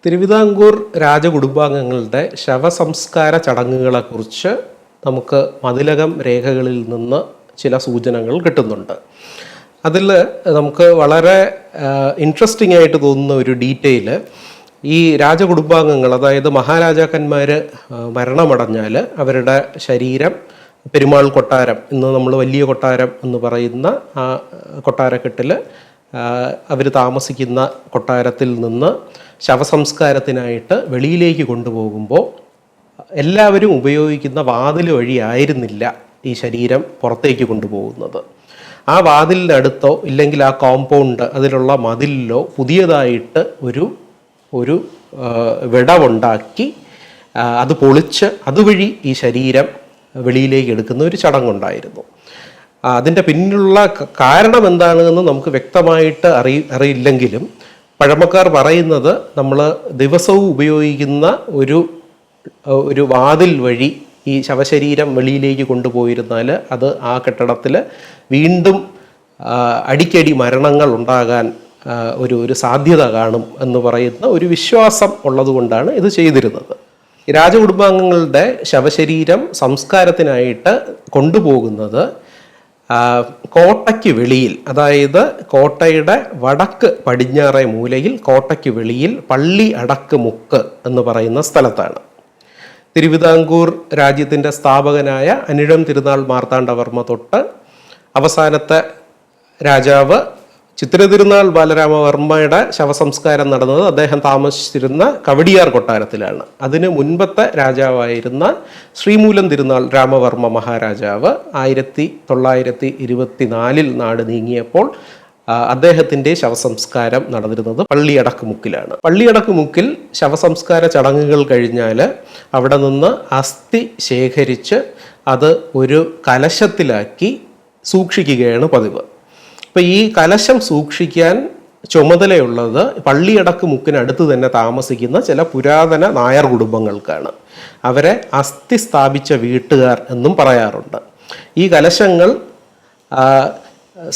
തിരുവിതാംകൂർ രാജകുടുംബാംഗങ്ങളുടെ ശവസംസ്കാര ചടങ്ങുകളെക്കുറിച്ച് നമുക്ക് മതിലകം രേഖകളിൽ നിന്ന് ചില സൂചനകൾ കിട്ടുന്നുണ്ട്. അതിൽ നമുക്ക് വളരെ ഇൻട്രസ്റ്റിംഗ് ആയിട്ട് തോന്നുന്ന ഒരു ഡീറ്റെയിൽ, ഈ രാജകുടുംബാംഗങ്ങൾ, അതായത് മഹാരാജാക്കന്മാർ മരണമടഞ്ഞാൽ അവരുടെ ശരീരം പെരുമാൾ കൊട്ടാരം, ഇന്ന് നമ്മൾ വലിയ കൊട്ടാരം എന്ന് പറയുന്ന ആ കൊട്ടാരക്കെട്ടിൽ അവർ താമസിക്കുന്ന കൊട്ടാരത്തിൽ നിന്ന് ശവസംസ്കാരത്തിനായിട്ട് വെളിയിലേക്ക് കൊണ്ടുപോകുമ്പോൾ എല്ലാവരും ഉപയോഗിക്കുന്ന വാതിൽ വഴിയായിരുന്നില്ല ഈ ശരീരം പുറത്തേക്ക് കൊണ്ടുപോകുന്നത്. ആ വാതിലിനടുത്തോ ഇല്ലെങ്കിൽ ആ കോമ്പൗണ്ട്, അതിലുള്ള മതിലിലോ പുതിയതായിട്ട് ഒരു വിടവുണ്ടാക്കി അത് പൊളിച്ച് അതുവഴി ഈ ശരീരം വെളിയിലേക്ക് എടുക്കുന്ന ഒരു ചടങ്ങുണ്ടായിരുന്നു. അതിൻ്റെ പിന്നിലുള്ള കാരണം എന്താണെന്ന് നമുക്ക് വ്യക്തമായിട്ട് അറിയില്ലെങ്കിലും പഴമക്കാർ പറയുന്നത്, നമ്മൾ ദിവസവും ഉപയോഗിക്കുന്ന ഒരു വാതിൽ വഴി ഈ ശവശരീരം വെളിയിലേക്ക് കൊണ്ടുപോയിരുന്നാൽ അത് ആ കെട്ടിടത്തിൽ വീണ്ടും അടിക്കടി മരണങ്ങൾ ഉണ്ടാകാൻ ഒരു സാധ്യത കാണും എന്ന് പറയുന്ന ഒരു വിശ്വാസം ഉള്ളതുകൊണ്ടാണ് ഇത് ചെയ്തിരുന്നത്. രാജകുടുംബാംഗങ്ങളുടെ ശവശരീരം സംസ്കാരത്തിനായിട്ട് കൊണ്ടുപോകുന്നത് കോട്ടയ്ക്ക് വെളിയിൽ, അതായത് കോട്ടയുടെ വടക്ക് പടിഞ്ഞാറേ മൂലയിൽ കോട്ടയ്ക്ക് വെളിയിൽ പള്ളി അടക്ക് മുക്ക് എന്ന് പറയുന്ന സ്ഥലത്താണ്. തിരുവിതാംകൂർ രാജ്യത്തിൻ്റെ സ്ഥാപകനായ അനിഴം തിരുനാൾ മാർത്താണ്ഡവർമ്മ തൊട്ട് അവസാനത്തെ രാജാവ് ചിത്തിരതിരുനാൾ ബാലരാമവർമ്മയുടെ ശവസംസ്കാരം നടന്നത് അദ്ദേഹം താമസിച്ചിരുന്ന കവടിയാർ കൊട്ടാരത്തിലാണ്. അതിന് മുൻപത്തെ രാജാവായിരുന്ന ശ്രീമൂലം തിരുനാൾ രാമവർമ്മ മഹാരാജാവ് 1924 നാട് നീങ്ങിയപ്പോൾ അദ്ദേഹത്തിൻ്റെ ശവസംസ്കാരം നടന്നിരുന്നത് പള്ളിയടക്കുമുക്കിലാണ്. പള്ളിയടക്കുമുക്കിൽ ശവസംസ്കാര ചടങ്ങുകൾ കഴിഞ്ഞാൽ അവിടെ നിന്ന് അസ്ഥി ശേഖരിച്ച് അത് ഒരു കലശത്തിലാക്കി സൂക്ഷിക്കുകയാണ് പതിവ്. അപ്പോൾ ഈ കലശം സൂക്ഷിക്കാൻ ചുമതലയുള്ളത് പള്ളിയടക്കുമുക്കിനടുത്ത് തന്നെ താമസിക്കുന്ന ചില പുരാതന നായർ കുടുംബങ്ങൾക്കാണ്. അവരെ അസ്ഥി സ്ഥാപിച്ച വീട്ടുകാർ എന്നും പറയാറുണ്ട്. ഈ കലശങ്ങൾ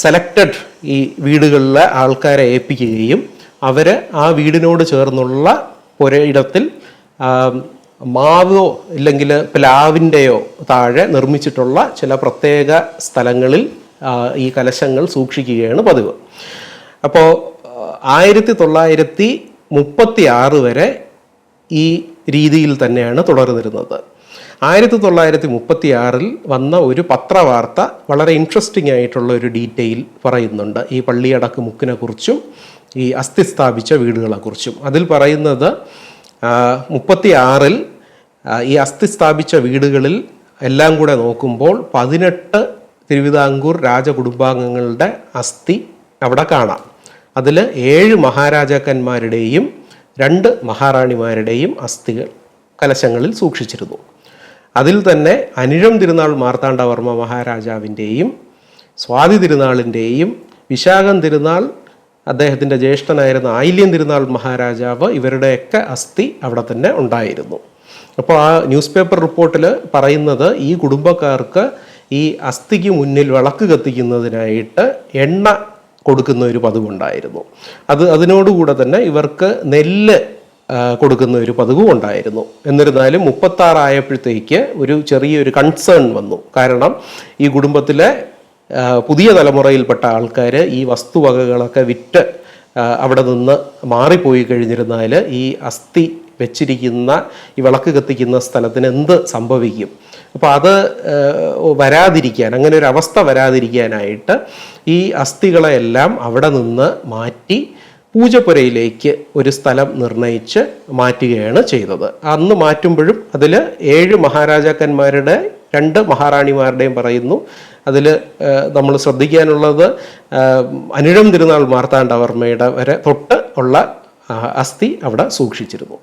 സെലക്റ്റഡ് ഈ വീടുകളിലെ ആൾക്കാരെ ഏൽപ്പിക്കുകയും അവർ ആ വീടിനോട് ചേർന്നുള്ള പുരയിടത്തിൽ മാവോ ഇല്ലെങ്കിൽ പ്ലാവിൻ്റെയോ താഴെ നിർമ്മിച്ചിട്ടുള്ള ചില പ്രത്യേക സ്ഥലങ്ങളിൽ ഈ കലശങ്ങൾ സൂക്ഷിക്കുകയാണ് പതിവ്. അപ്പോൾ 1936 വരെ ഈ രീതിയിൽ തന്നെയാണ് തുടർന്നിരുന്നത്. 1936 വന്ന ഒരു പത്രവാർത്ത വളരെ ഇൻട്രസ്റ്റിംഗ് ആയിട്ടുള്ള ഒരു ഡീറ്റെയിൽ പറയുന്നുണ്ട് ഈ പള്ളിയടക്ക് മുക്കിനെ കുറിച്ചും ഈ അസ്ഥി സ്ഥാപിച്ച വീടുകളെക്കുറിച്ചും. അതിൽ പറയുന്നത് 36 ഈ അസ്ഥി സ്ഥാപിച്ച വീടുകളിൽ എല്ലാം കൂടെ നോക്കുമ്പോൾ 18 തിരുവിതാംകൂർ രാജകുടുംബാംഗങ്ങളുടെ അസ്ഥി അവിടെ കാണാം. അതിൽ 7 മഹാരാജാക്കന്മാരുടെയും 2 മഹാറാണിമാരുടെയും അസ്ഥികൾ കലശങ്ങളിൽ സൂക്ഷിച്ചിരുന്നു. അതിൽ തന്നെ അനിഴം തിരുനാൾ മാർത്താണ്ഡവർമ്മ മഹാരാജാവിൻ്റെയും സ്വാതി തിരുനാളിൻ്റെയും വിശാഖം തിരുനാൾ, അദ്ദേഹത്തിൻ്റെ ജ്യേഷ്ഠനായിരുന്ന ആയില്യം തിരുനാൾ മഹാരാജാവ്, ഇവരുടെയൊക്കെ അസ്ഥി അവിടെ തന്നെ ഉണ്ടായിരുന്നു. അപ്പോൾ ആ ന്യൂസ് പേപ്പർ റിപ്പോർട്ടിൽ പറയുന്നത് ഈ കുടുംബക്കാർക്ക് ഈ അസ്ഥിക്ക് മുന്നിൽ വിളക്ക് കത്തിക്കുന്നതിനായിട്ട് എണ്ണ കൊടുക്കുന്ന ഒരു പതിവുണ്ടായിരുന്നു. അതിനോടുകൂടെ തന്നെ ഇവർക്ക് നെല്ല് കൊടുക്കുന്ന ഒരു പതിവും ഉണ്ടായിരുന്നു. എന്നിരുന്നാലും 36 ആയപ്പോഴത്തേക്ക് ഒരു ചെറിയൊരു കൺസേൺ വന്നു. കാരണം ഈ കുടുംബത്തിലെ പുതിയ തലമുറയിൽപ്പെട്ട ആൾക്കാർ ഈ വസ്തുവകകളൊക്കെ വിറ്റ് അവിടെ നിന്ന് മാറിപ്പോയി കഴിഞ്ഞിരുന്നാൽ ഈ അസ്ഥി വെച്ചിരിക്കുന്ന ഈ വിളക്ക് കത്തിക്കുന്ന സ്ഥലത്തിന് എന്ത് സംഭവിക്കും? അപ്പോൾ അത് വരാതിരിക്കാൻ, അങ്ങനെ ഒരു അവസ്ഥ വരാതിരിക്കാനായിട്ട് ഈ അസ്ഥികളെയെല്ലാം അവിടെ നിന്ന് മാറ്റി പൂജപ്പുരയിലേക്ക് ഒരു സ്ഥലം നിർണയിച്ച് മാറ്റുകയാണ് ചെയ്തത്. അന്ന് മാറ്റുമ്പോഴും അതിൽ 7 മഹാരാജാക്കന്മാരുടെ 2 മഹാറാണിമാരുടെയും പറയുന്നു. അതിൽ നമ്മൾ ശ്രദ്ധിക്കാനുള്ളത് അനിഴം തിരുനാൾ മാർത്താണ്ഡവർമ്മയുടെ വരെ തൊട്ട് ഉള്ള അസ്ഥി അവിടെ സൂക്ഷിച്ചിരുന്നു.